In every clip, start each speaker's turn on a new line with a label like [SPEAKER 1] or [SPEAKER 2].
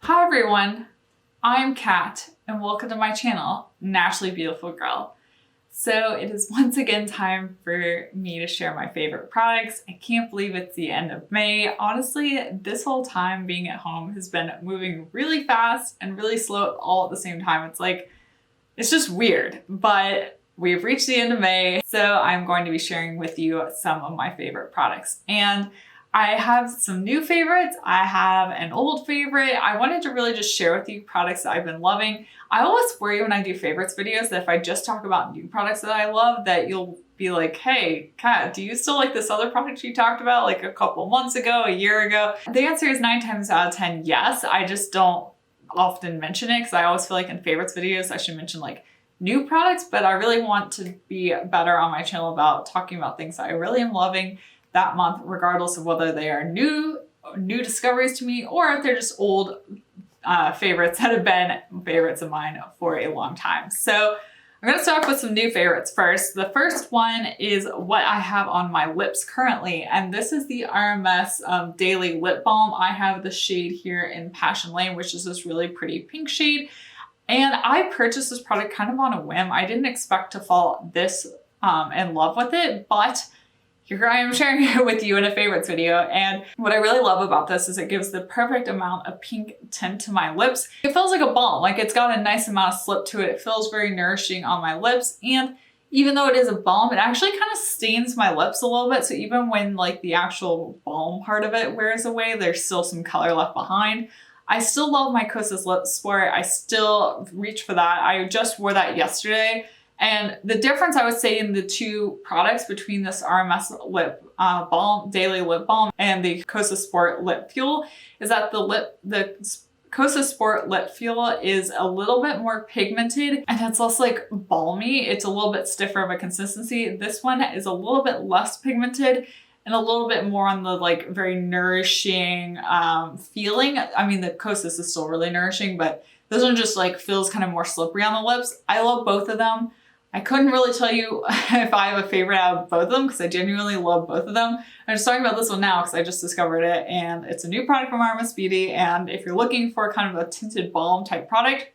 [SPEAKER 1] Hi everyone, I'm Kat and welcome to my channel, Naturally Beautiful Girl. So it is once again time for me to share my favorite products. I can't believe it's the end of May. Honestly, this whole time being at home has been moving really fast and really slow all at the same time. It's just weird, but we've reached the end of May, so I'm going to be sharing with you some of my favorite products. And I have some new favorites. I have an old favorite. I wanted to really just share with you products that I've been loving. I always worry when I do favorites videos that if I just talk about new products that I love, that you'll be like, hey, Kat, do you still like this other product you talked about like a couple months ago, a year ago? The answer is 9 times out of 10, yes. I just don't often mention it because I always feel like in favorites videos, I should mention like new products, but I really want to be better on my channel about talking about things that I really am loving that month, regardless of whether they are new discoveries to me or if they're just old favorites that have been favorites of mine for a long time. So I'm gonna start off with some new favorites first. The first one is what I have on my lips currently, and this is the RMS Daily Lip Balm. I have the shade here in Passion Lane, which is this really pretty pink shade. And I purchased this product kind of on a whim. I didn't expect to fall this in love with it, but here I am sharing it with you in a favorites video. And what I really love about this is it gives the perfect amount of pink tint to my lips. It feels like a balm, like it's got a nice amount of slip to it. It feels very nourishing on my lips. And even though it is a balm, it actually kind of stains my lips a little bit. So even when like the actual balm part of it wears away, there's still some color left behind. I still love my Kosas Lip Sport. I still reach for that. I just wore that yesterday. And the difference I would say in the two products between this RMS Lip Balm, Daily Lip Balm, and the Kosas Sport Lip Fuel is that the Kosas Sport Lip Fuel is a little bit more pigmented and it's less like balmy. It's a little bit stiffer of a consistency. This one is a little bit less pigmented and a little bit more on the like very nourishing feeling. I mean, the Kosas is still really nourishing, but this one just like feels kind of more slippery on the lips. I love both of them. I couldn't really tell you if I have a favorite out of both of them because I genuinely love both of them. I'm just talking about this one now because I just discovered it and it's a new product from RMS Beauty. And if you're looking for kind of a tinted balm type product,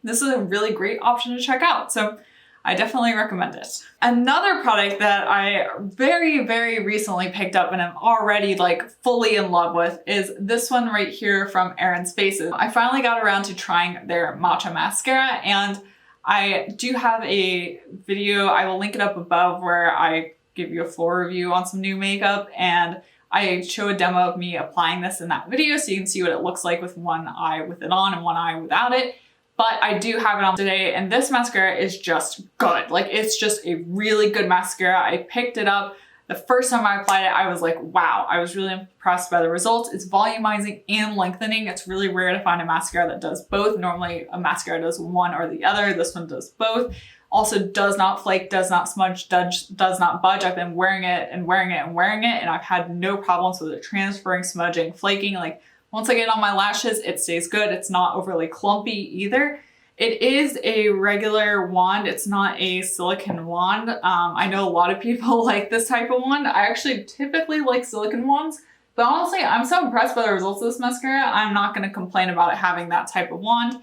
[SPEAKER 1] this is a really great option to check out. So I definitely recommend it. Another product that I very, very recently picked up and I'm already like fully in love with is this one right here from Erin's Faces. I finally got around to trying their Matcha mascara and I do have a video, I will link it up above, where I give you a full review on some new makeup and I show a demo of me applying this in that video so you can see what it looks like with one eye with it on and one eye without it. But I do have it on today and this mascara is just good. Like it's just a really good mascara. I picked it up. The first time I applied it, I was like, wow, I was really impressed by the results. It's volumizing and lengthening. It's really rare to find a mascara that does both. Normally a mascara does one or the other. This one does both. Also does not flake, does not smudge, does not budge. I've been wearing it and wearing it and wearing it and I've had no problems with it transferring, smudging, flaking. Like once I get it on my lashes, it stays good. It's not overly clumpy either. It is a regular wand. It's not a silicone wand. I know a lot of people like this type of wand. I actually typically like silicone wands, but honestly, I'm so impressed by the results of this mascara. I'm not going to complain about it having that type of wand.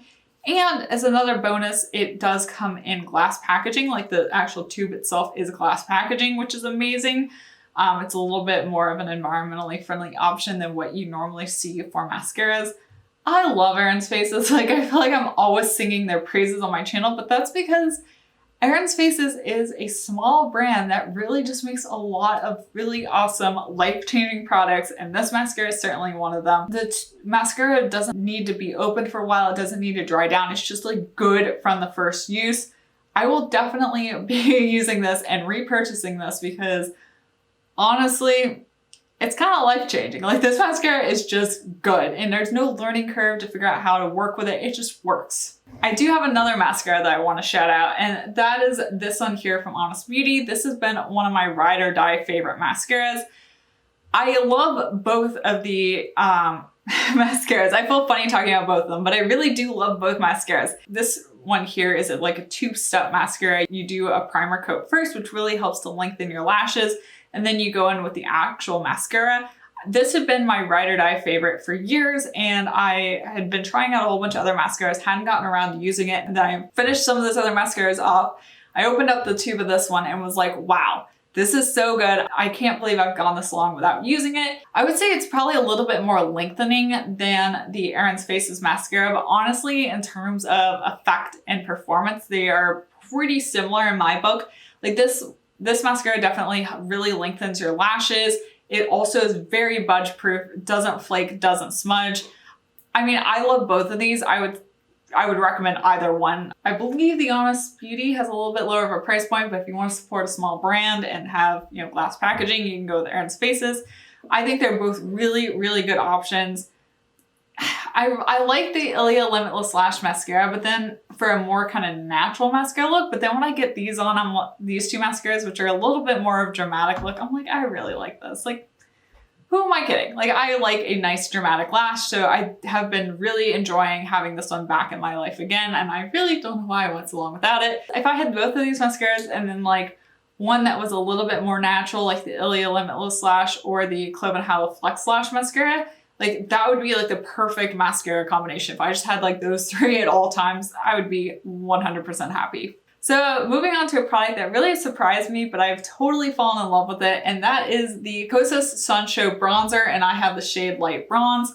[SPEAKER 1] And as another bonus, it does come in glass packaging. Like the actual tube itself is glass packaging, which is amazing. It's a little bit more of an environmentally friendly option than what you normally see for mascaras. I love Erin's Faces. Like I feel like I'm always singing their praises on my channel, but that's because Erin's Faces is a small brand that really just makes a lot of really awesome life-changing products, and this mascara is certainly one of them. The mascara doesn't need to be opened for a while. It doesn't need to dry down. It's just like good from the first use. I will definitely be using this and repurchasing this because honestly, it's kind of life-changing. Like this mascara is just good and there's no learning curve to figure out how to work with it. It just works. I do have another mascara that I want to shout out and that is this one here from Honest Beauty. This has been one of my ride or die favorite mascaras. I love both of the mascaras. I feel funny talking about both of them, but I really do love both mascaras. This one here is like a two-step mascara. You do a primer coat first, which really helps to lengthen your lashes, and then you go in with the actual mascara. This had been my ride or die favorite for years, and I had been trying out a whole bunch of other mascaras, hadn't gotten around to using it, and then I finished some of those other mascaras off. I opened up the tube of this one and was like, wow, this is so good. I can't believe I've gone this long without using it. I would say it's probably a little bit more lengthening than the Erin's Faces mascara, but honestly, in terms of effect and performance, they are pretty similar in my book. Like this mascara definitely really lengthens your lashes. It also is very budge proof, doesn't flake, doesn't smudge. I mean, I love both of these. I would recommend either one. I believe the Honest Beauty has a little bit lower of a price point, but if you want to support a small brand and have, you know, glass packaging, you can go with Erin's Faces. I think they're both really, really good options. I like the Ilia Limitless Lash Mascara, but then for a more kind of natural mascara look, but then when I get these on, these two mascaras, which are a little bit more of dramatic look, I'm like, I really like this. Like, who am I kidding? Like, I like a nice dramatic lash, so I have been really enjoying having this one back in my life again, and I really don't know why I went so long without it. If I had both of these mascaras and then like one that was a little bit more natural, like the Ilia Limitless Lash or the Clove and Hollow Flex Lash Mascara, like that would be like the perfect mascara combination. If I just had like those three at all times, I would be 100% happy. So moving on to a product that really surprised me, but I've totally fallen in love with it, and that is the Kosas Sunshow Bronzer, and I have the shade Light Bronze.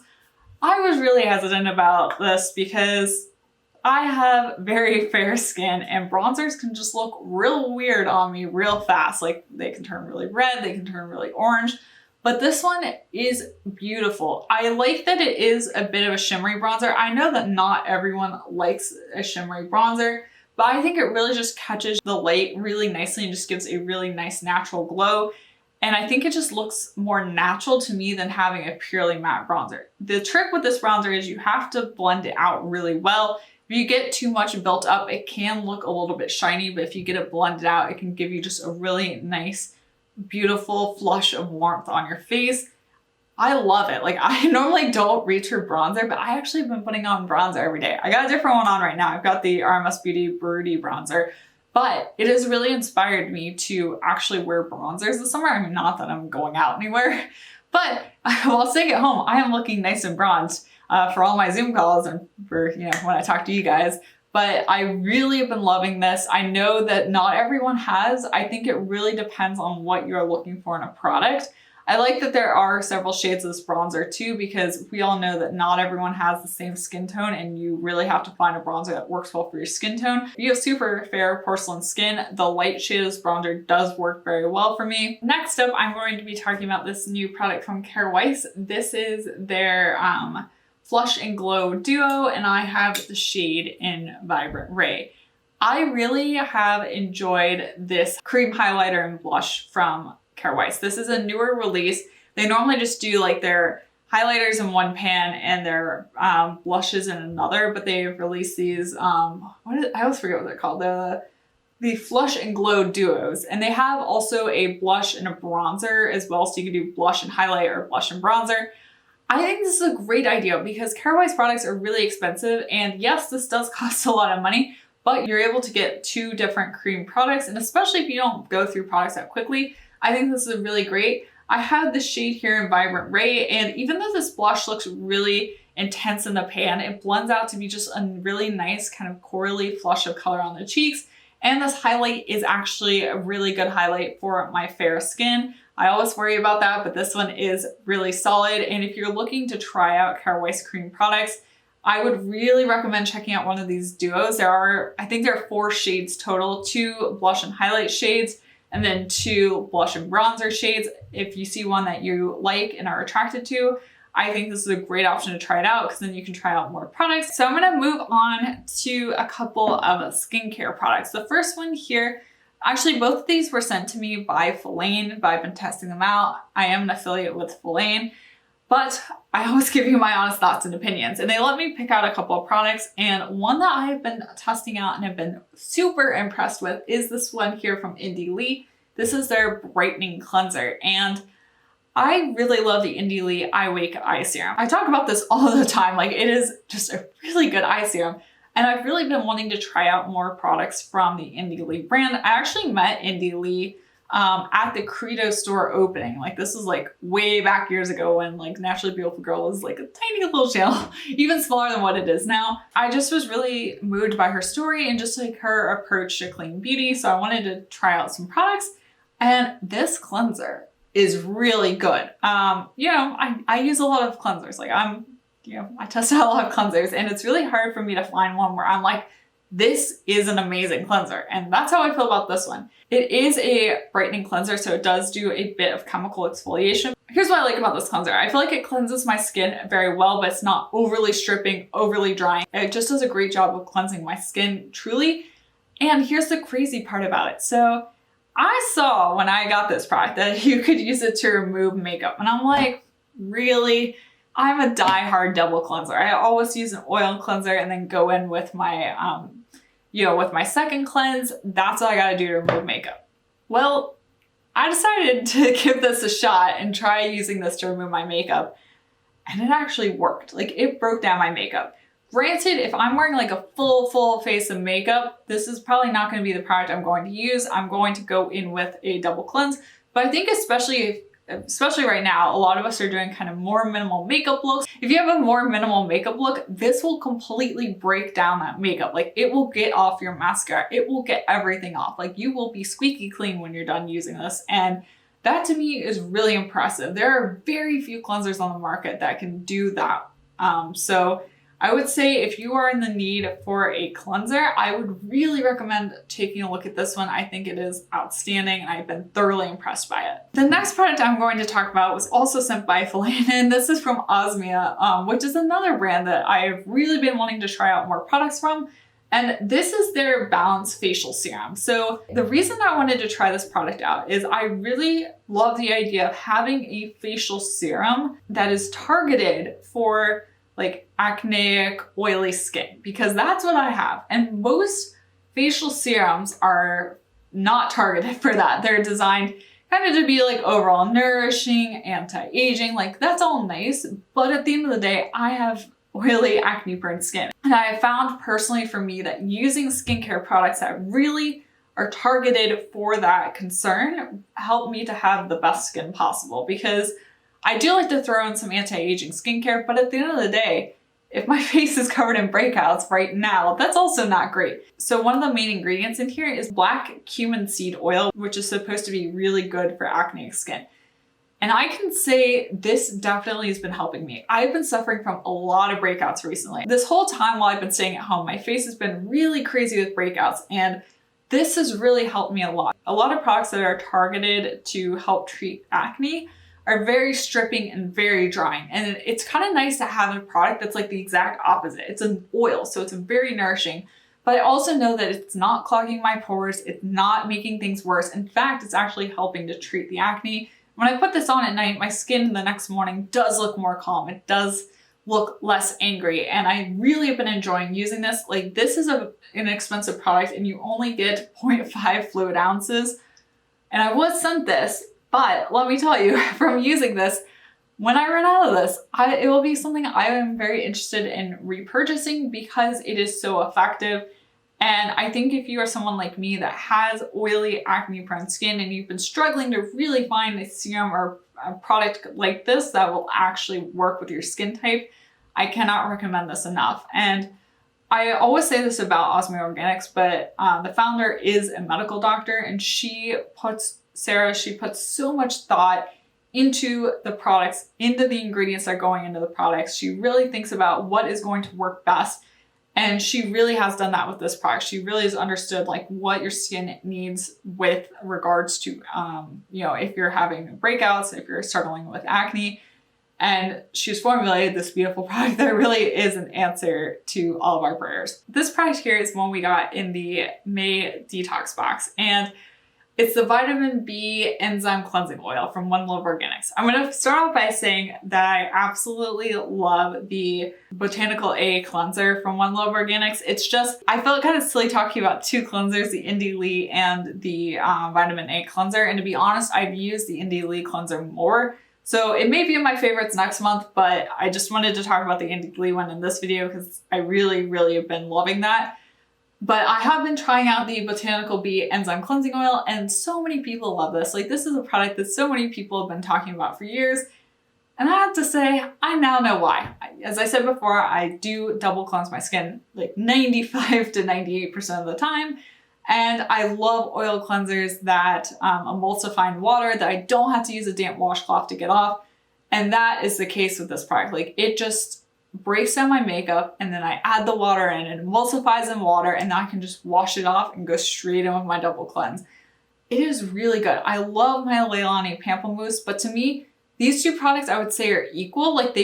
[SPEAKER 1] I was really hesitant about this because I have very fair skin, and bronzers can just look real weird on me real fast. Like they can turn really red, they can turn really orange, but this one is beautiful. I like that it is a bit of a shimmery bronzer. I know that not everyone likes a shimmery bronzer, but I think it really just catches the light really nicely and just gives a really nice natural glow. And I think it just looks more natural to me than having a purely matte bronzer. The trick with this bronzer is you have to blend it out really well. If you get too much built up, it can look a little bit shiny, but if you get it blended out, it can give you just a really nice, beautiful flush of warmth on your face. I love it. Like, I normally don't reach for bronzer, but I actually have been putting on bronzer every day. I got a different one on right now. I've got the RMS Beauty Broody bronzer, but it has really inspired me to actually wear bronzers this summer. I mean, not that I'm going out anywhere, but while staying at home, I am looking nice and bronzed for all my Zoom calls and for, you know, when I talk to you guys. But I really have been loving this. I know that not everyone has. I think it really depends on what you're looking for in a product. I like that there are several shades of this bronzer too, because we all know that not everyone has the same skin tone, and you really have to find a bronzer that works well for your skin tone. If you have super fair porcelain skin, the light shade of this bronzer does work very well for me. Next up, I'm going to be talking about this new product from Care Weiss. This is their Flush and Glow Duo, and I have the shade in Vibrant Ray. I really have enjoyed this cream highlighter and blush from Care Weiss. This is a newer release. They normally just do like their highlighters in one pan and their blushes in another, but they've released these, I always forget what they're called, the Flush and Glow Duos. And they have also a blush and a bronzer as well, so you can do blush and highlight or blush and bronzer. I think this is a great idea because Care Weiss products are really expensive, and yes, this does cost a lot of money, but you're able to get two different cream products, and especially if you don't go through products that quickly, I think this is really great. I have the shade here in Vibrant Ray, and even though this blush looks really intense in the pan, it blends out to be just a really nice kind of corally flush of color on the cheeks. And this highlight is actually a really good highlight for my fair skin. I always worry about that, but this one is really solid. And if you're looking to try out Care Weiss cream products, I would really recommend checking out one of these duos. I think there are 4 shades total, 2 blush and highlight shades, and then 2 blush and bronzer shades. If you see one that you like and are attracted to, I think this is a great option to try it out because then you can try out more products. So I'm gonna move on to a couple of skincare products. The first one here, actually both of these were sent to me by Filane, but I've been testing them out. I am an affiliate with Filane, but I always give you my honest thoughts and opinions. And they let me pick out a couple of products, and one that I've been testing out and have been super impressed with is this one here from Ilia. This is their brightening cleanser, and I really love the Ilia Eye Wake Eye Serum. I talk about this all the time, like it is just a really good eye serum. And I've really been wanting to try out more products from the Ilia brand. I actually met Ilia at the Credo store opening. Like this was like way back years ago when like Naturally Beautiful Girl was like a tiny little channel, even smaller than what it is now. I just was really moved by her story and just like her approach to clean beauty. So I wanted to try out some products, and this cleanser is really good. You know, I use a lot of cleansers. Like I test out a lot of cleansers, and it's really hard for me to find one where I'm like, this is an amazing cleanser. And that's how I feel about this one. It is a brightening cleanser, so it does do a bit of chemical exfoliation. Here's what I like about this cleanser. I feel like it cleanses my skin very well, but it's not overly stripping, overly drying. It just does a great job of cleansing my skin, truly. And here's the crazy part about it. So I saw when I got this product that you could use it to remove makeup. And I'm like, really? I'm a die-hard double cleanser. I always use an oil cleanser and then go in with my, with my second cleanse. That's what I gotta do to remove makeup. Well, I decided to give this a shot and try using this to remove my makeup. And it actually worked. Like it broke down my makeup. Granted, if I'm wearing like a full face of makeup, this is probably not gonna be the product I'm going to use. I'm going to go in with a double cleanse. But I think especially right now, a lot of us are doing kind of more minimal makeup looks. If you have a more minimal makeup look, this will completely break down that makeup. Like it will get off your mascara. It will get everything off. Like you will be squeaky clean when you're done using this. And that to me is really impressive. There are very few cleansers on the market that can do that. So I would say if you are in the need for a cleanser, I would really recommend taking a look at this one. I think it is outstanding and I've been thoroughly impressed by it. The next product I'm going to talk about was also sent by Fellaini, and this is from Osmia, which is another brand that I've really been wanting to try out more products from. And this is their Balance Facial Serum. So the reason I wanted to try this product out is I really love the idea of having a facial serum that is targeted for like acneic, oily skin, because that's what I have. And most facial serums are not targeted for that. They're designed kind of to be like overall nourishing, anti-aging, like that's all nice. But at the end of the day, I have oily, acne-prone skin. And I have found personally for me that using skincare products that really are targeted for that concern help me to have the best skin possible, because I do like to throw in some anti-aging skincare, but at the end of the day, if my face is covered in breakouts right now, that's also not great. So one of the main ingredients in here is black cumin seed oil, which is supposed to be really good for acneic skin. And I can say this definitely has been helping me. I've been suffering from a lot of breakouts recently. This whole time while I've been staying at home, my face has been really crazy with breakouts, and this has really helped me a lot. A lot of products that are targeted to help treat acne are very stripping and very drying. And it's kind of nice to have a product that's like the exact opposite. It's an oil, so it's very nourishing. But I also know that it's not clogging my pores. It's not making things worse. In fact, it's actually helping to treat the acne. When I put this on at night, my skin the next morning does look more calm. It does look less angry. And I really have been enjoying using this. Like this is an inexpensive product and you only get 0.5 fluid ounces. And I was sent this, but let me tell you, from using this, when I run out of this, it will be something I am very interested in repurchasing because it is so effective. And I think if you are someone like me that has oily, acne-prone skin and you've been struggling to really find a serum or a product like this that will actually work with your skin type, I cannot recommend this enough. And I always say this about Osmia Organics, but the founder is a medical doctor, and she puts so much thought into the products, into the ingredients that are going into the products. She really thinks about what is going to work best. And she really has done that with this product. She really has understood like what your skin needs with regards to, if you're having breakouts, if you're struggling with acne. And she's formulated this beautiful product that really is an answer to all of our prayers. This product here is one we got in the May detox box, and it's the Vitamin B Enzyme Cleansing Oil from One Love Organics. I'm gonna start off by saying that I absolutely love the Botanical A cleanser from One Love Organics. It's just, I felt kind of silly talking about two cleansers, the Ilia and the Vitamin A cleanser. And to be honest, I've used the Ilia cleanser more. So it may be in my favorites next month, but I just wanted to talk about the Andy Lee one in this video because I really, really have been loving that. But I have been trying out the Botanical Bee Enzyme Cleansing Oil, and so many people love this. Like, this is a product that so many people have been talking about for years. And I have to say, I now know why. As I said before, I do double cleanse my skin like 95 to 98% of the time. And I love oil cleansers that emulsify in water that I don't have to use a damp washcloth to get off. And that is the case with this product. Like, it just breaks down my makeup, and then I add the water in, and it emulsifies in water, and now I can just wash it off and go straight in with my double cleanse. It is really good. I love my Leilani Pamplemousse, but to me, these two products I would say are equal. Like,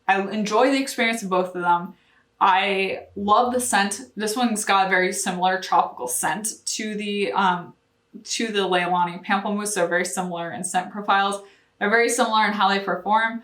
[SPEAKER 1] I enjoy the experience of both of them. I love the scent. This one's got a very similar tropical scent to the Leilani Pamplemousse. They're very similar in scent profiles. They're very similar in how they perform.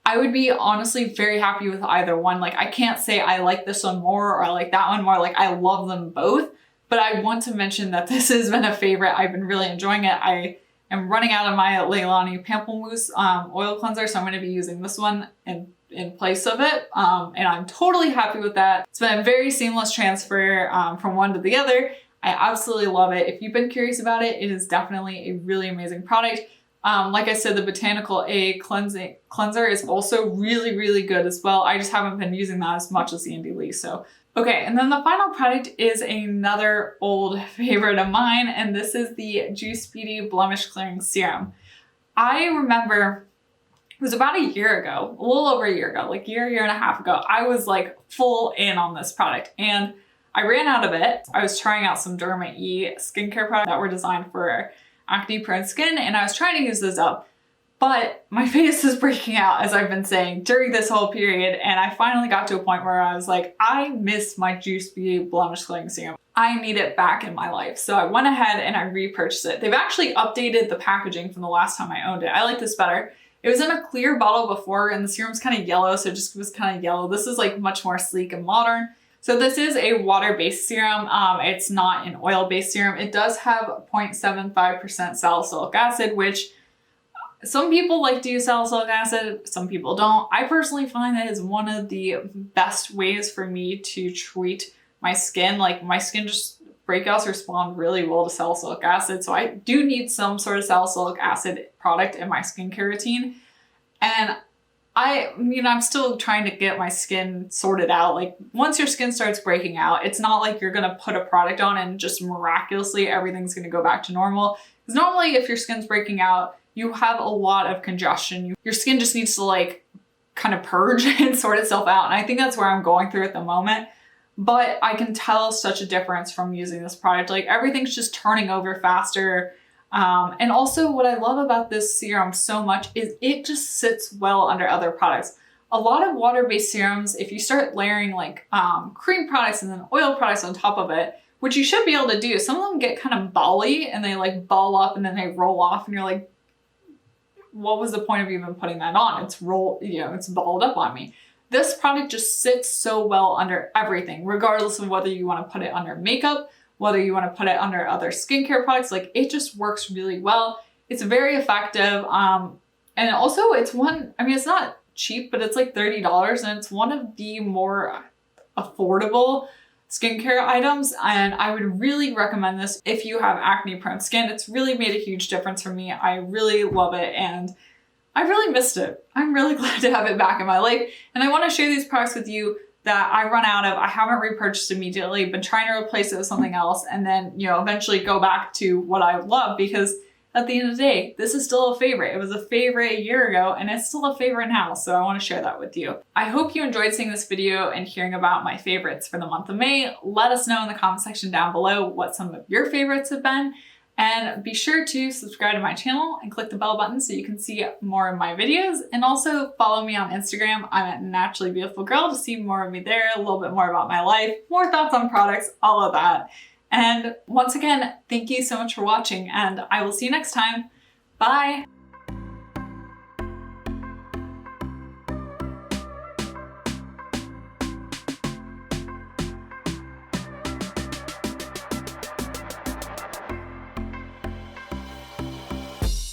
[SPEAKER 1] I would be honestly very happy with either one. Like, I can't say I like this one more or I like that one more. Like, I love them both, but I want to mention that this has been a favorite. I've been really enjoying it. I am running out of my Leilani Pamplemousse oil cleanser, so I'm going to be using this one in place of it. And I'm totally happy with that. It's been a very seamless transfer from one to the other. I absolutely love it. If you've been curious about it, it is definitely a really amazing product. Like I said, the Botanical A cleanser is also really, really good as well. I just haven't been using that as much as the Andy Lee. So, okay. And then the final product is another old favorite of mine. And this is the Juice Beauty Blemish Clearing Serum. I remember it was about a year ago, a little over a year ago, like year and a half ago, I was like full in on this product and I ran out of it. I was trying out some Derma E skincare products that were designed for acne prone skin, and I was trying to use those up, but my face is breaking out, as I've been saying, during this whole period, and I finally got to a point where I was like, I miss my Juice Beauty Blemish Clearing Serum. I need it back in my life. So I went ahead and I repurchased it. They've actually updated the packaging from the last time I owned it. I like this better. It was in a clear bottle before, and the serum's kind of yellow, so it just was kind of yellow. This is like much more sleek and modern. So this is a water-based serum. It's not an oil-based serum. It does have 0.75% salicylic acid, which some people like to use salicylic acid, some people don't. I personally find that is one of the best ways for me to treat my skin. Like, my skin just breakouts respond really well to salicylic acid. So I do need some sort of salicylic acid product in my skincare routine. And I'm still trying to get my skin sorted out. Like, once your skin starts breaking out, it's not like you're going to put a product on and just miraculously everything's going to go back to normal. Because normally if your skin's breaking out, you have a lot of congestion. Your skin just needs to like kind of purge and sort itself out. And I think that's where I'm going through at the moment. But I can tell such a difference from using this product. Like, everything's just turning over faster. And also what I love about this serum so much is it just sits well under other products. A lot of water-based serums, if you start layering like cream products and then oil products on top of it, which you should be able to do, some of them get kind of bally and they like ball up and then they roll off and you're like, what was the point of even putting that on? It's balled up on me. This product just sits so well under everything, regardless of whether you want to put it under makeup, whether you want to put it under other skincare products. Like, it just works really well. It's very effective. And also it's it's not cheap, but it's like $30 and it's one of the more affordable skincare items. And I would really recommend this if you have acne prone skin. It's really made a huge difference for me. I really love it and I really missed it. I'm really glad to have it back in my life. And I want to share these products with you that I run out of. I haven't repurchased immediately, been trying to replace it with something else and then, eventually go back to what I love, because at the end of the day, this is still a favorite. It was a favorite a year ago and it's still a favorite now. So I want to share that with you. I hope you enjoyed seeing this video and hearing about my favorites for the month of May. Let us know in the comment section down below what some of your favorites have been. And be sure to subscribe to my channel and click the bell button so you can see more of my videos. And also follow me on Instagram. I'm at naturallybeautifulgirl to see more of me there, a little bit more about my life, more thoughts on products, all of that. And once again, thank you so much for watching and I will see you next time. Bye.